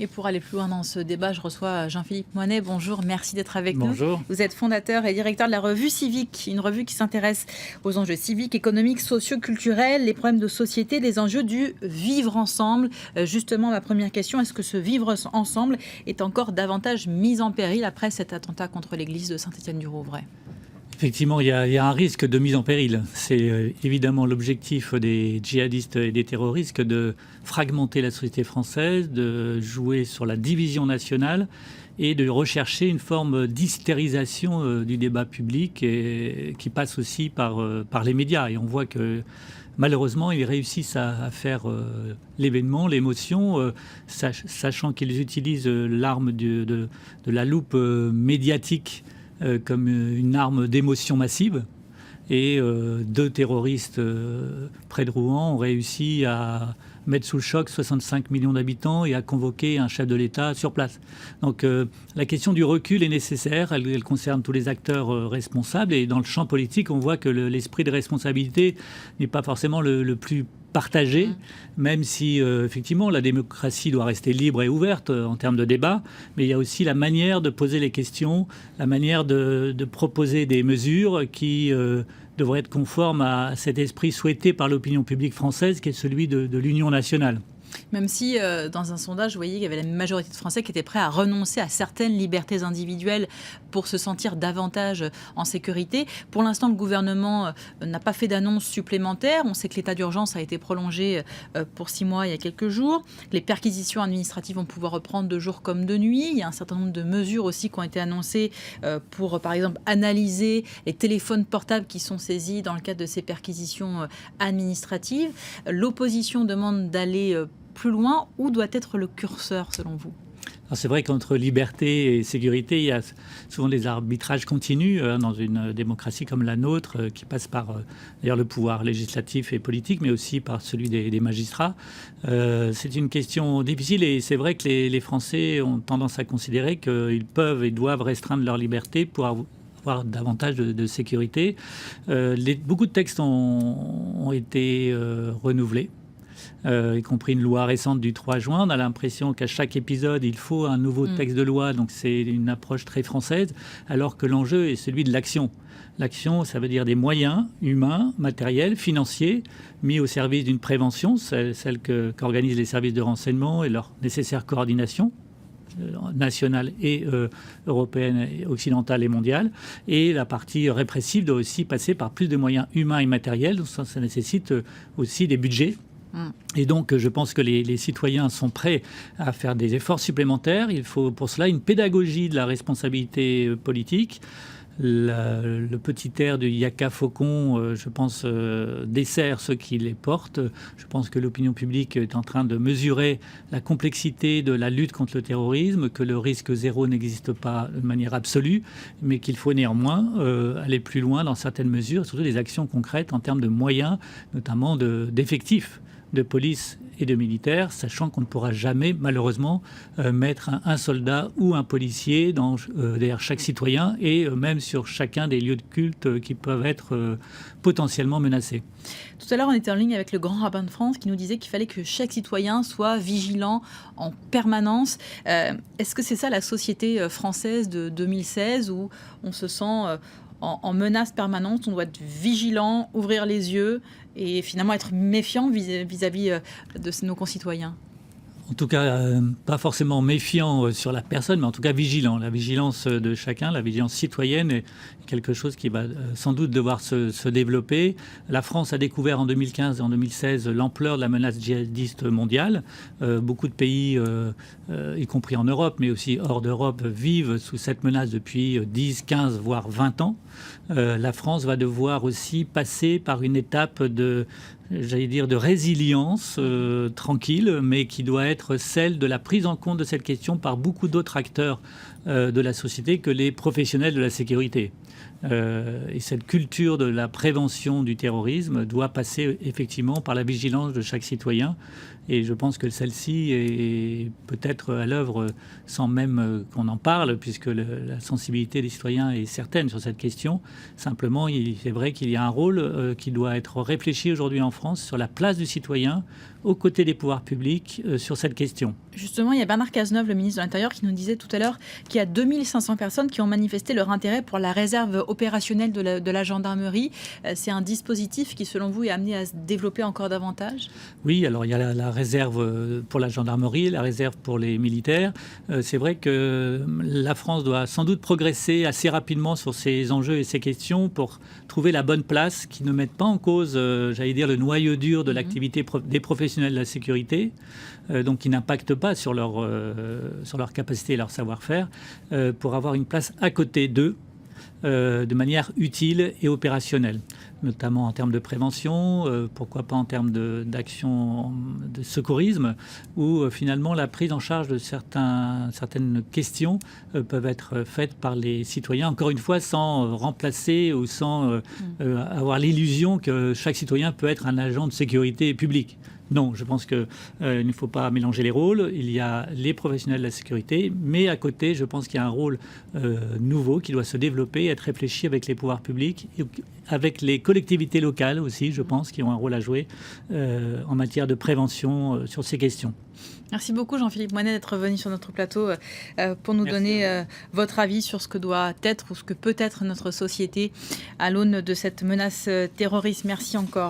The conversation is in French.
Et pour aller plus loin dans ce débat, je reçois Jean-Philippe Moinet. Bonjour, merci d'être avec nous. Bonjour. Vous êtes fondateur et directeur de la revue Civique, une revue qui s'intéresse aux enjeux civiques, économiques, socio-culturels, les problèmes de société, les enjeux du vivre ensemble. Justement, ma première question, est-ce que ce vivre ensemble est encore davantage mis en péril après cet attentat contre l'église de Saint-Étienne-du-Rouvray ? Effectivement, il y a un risque de mise en péril. C'est évidemment l'objectif des djihadistes et des terroristes de fragmenter la société française, de jouer sur la division nationale et de rechercher une forme d'hystérisation du débat public et qui passe aussi par les médias. Et on voit que malheureusement, ils réussissent à faire l'événement, l'émotion, sachant qu'ils utilisent l'arme de la loupe médiatique comme une arme d'émotion massive. Et deux terroristes près de Rouen ont réussi à mettre sous le choc 65 millions d'habitants et à convoquer un chef de l'État sur place. Donc la question du recul est nécessaire, elle concerne tous les acteurs responsables. Et dans le champ politique, on voit que l'esprit de responsabilité n'est pas forcément le plus partagé, même si effectivement la démocratie doit rester libre et ouverte en termes de débat, mais il y a aussi la manière de poser les questions, la manière de proposer des mesures qui devraient être conformes à cet esprit souhaité par l'opinion publique française, qui est celui de l'union nationale. Même si, dans un sondage, vous voyez qu'il y avait la majorité de Français qui étaient prêts à renoncer à certaines libertés individuelles pour se sentir davantage en sécurité. Pour l'instant, le gouvernement n'a pas fait d'annonce supplémentaire. On sait que l'état d'urgence a été prolongé pour 6 mois il y a quelques jours. Les perquisitions administratives vont pouvoir reprendre de jour comme de nuit. Il y a un certain nombre de mesures aussi qui ont été annoncées pour, par exemple, analyser les téléphones portables qui sont saisis dans le cadre de ces perquisitions administratives. L'opposition demande d'aller plus loin. Où doit être le curseur, selon vous ? Alors c'est vrai qu'entre liberté et sécurité, il y a souvent des arbitrages continus dans une démocratie comme la nôtre, qui passe par d'ailleurs le pouvoir législatif et politique, mais aussi par celui des magistrats. C'est une question difficile et c'est vrai que les Français ont tendance à considérer qu'ils peuvent et doivent restreindre leur liberté pour avoir davantage de sécurité. Beaucoup de textes ont été renouvelés. Y compris une loi récente du 3 juin. On a l'impression qu'à chaque épisode, il faut un nouveau texte de loi. Donc c'est une approche très française, alors que l'enjeu est celui de l'action. L'action, ça veut dire des moyens humains, matériels, financiers, mis au service d'une prévention, celle qu'organisent les services de renseignement et leur nécessaire coordination nationale et européenne, occidentale et mondiale. Et la partie répressive doit aussi passer par plus de moyens humains et matériels. Donc ça nécessite aussi des budgets. Et donc, je pense que les citoyens sont prêts à faire des efforts supplémentaires. Il faut pour cela une pédagogie de la responsabilité politique. Le petit air de Yaka Faucon, je pense, dessert ceux qui les portent. Je pense que l'opinion publique est en train de mesurer la complexité de la lutte contre le terrorisme, que le risque zéro n'existe pas de manière absolue, mais qu'il faut néanmoins aller plus loin dans certaines mesures, surtout des actions concrètes en termes de moyens, notamment d'effectifs de police et de militaires, sachant qu'on ne pourra jamais, malheureusement, mettre un soldat ou un policier derrière chaque citoyen et même sur chacun des lieux de culte qui peuvent être potentiellement menacés. Tout à l'heure, on était en ligne avec le grand rabbin de France qui nous disait qu'il fallait que chaque citoyen soit vigilant en permanence. Est-ce que c'est ça la société française de 2016 où on se sent en menace permanente, on doit être vigilant, ouvrir les yeux et finalement être méfiant vis-à-vis de nos concitoyens? En tout cas, pas forcément méfiant sur la personne, mais en tout cas vigilant. La vigilance de chacun, la vigilance citoyenne est quelque chose qui va sans doute devoir se développer. La France a découvert en 2015 et en 2016 l'ampleur de la menace djihadiste mondiale. Beaucoup de pays, y compris en Europe, mais aussi hors d'Europe, vivent sous cette menace depuis 10, 15, voire 20 ans. La France va devoir aussi passer par une étape de résilience tranquille, mais qui doit être celle de la prise en compte de cette question par beaucoup d'autres acteurs de la société que les professionnels de la sécurité. Et cette culture de la prévention du terrorisme doit passer effectivement par la vigilance de chaque citoyen Et je pense que celle-ci est peut-être à l'œuvre sans même qu'on en parle, puisque la sensibilité des citoyens est certaine sur cette question. Simplement, c'est vrai qu'il y a un rôle qui doit être réfléchi aujourd'hui en France sur la place du citoyen aux côtés des pouvoirs publics sur cette question. Justement, il y a Bernard Cazeneuve, le ministre de l'Intérieur, qui nous disait tout à l'heure qu'il y a 2500 personnes qui ont manifesté leur intérêt pour la réserve opérationnelle de la gendarmerie. C'est un dispositif qui, selon vous, est amené à se développer encore davantage ? Oui, alors il y a la réserve pour la gendarmerie, la réserve pour les militaires. C'est vrai que la France doit sans doute progresser assez rapidement sur ces enjeux et ces questions pour trouver la bonne place qui ne mette pas en cause, j'allais dire, le noyau dur de l'activité des professionnels de la sécurité, donc qui n'impacte pas sur leur capacité et leur savoir-faire, pour avoir une place à côté d'eux, de manière utile et opérationnelle, notamment en termes de prévention, pourquoi pas en termes d'action de secourisme, où finalement la prise en charge de certaines questions peuvent être faites par les citoyens, encore une fois sans remplacer ou sans avoir l'illusion que chaque citoyen peut être un agent de sécurité publique. Non, je pense qu'il ne faut pas mélanger les rôles. Il y a les professionnels de la sécurité, mais à côté, je pense qu'il y a un rôle nouveau qui doit se développer, être réfléchi avec les pouvoirs publics, et avec les collectivités locales aussi, je pense, qui ont un rôle à jouer en matière de prévention sur ces questions. Merci beaucoup Jean-Philippe Moinet d'être venu sur notre plateau pour nous donner votre avis sur ce que doit être ou ce que peut être notre société à l'aune de cette menace terroriste. Merci encore.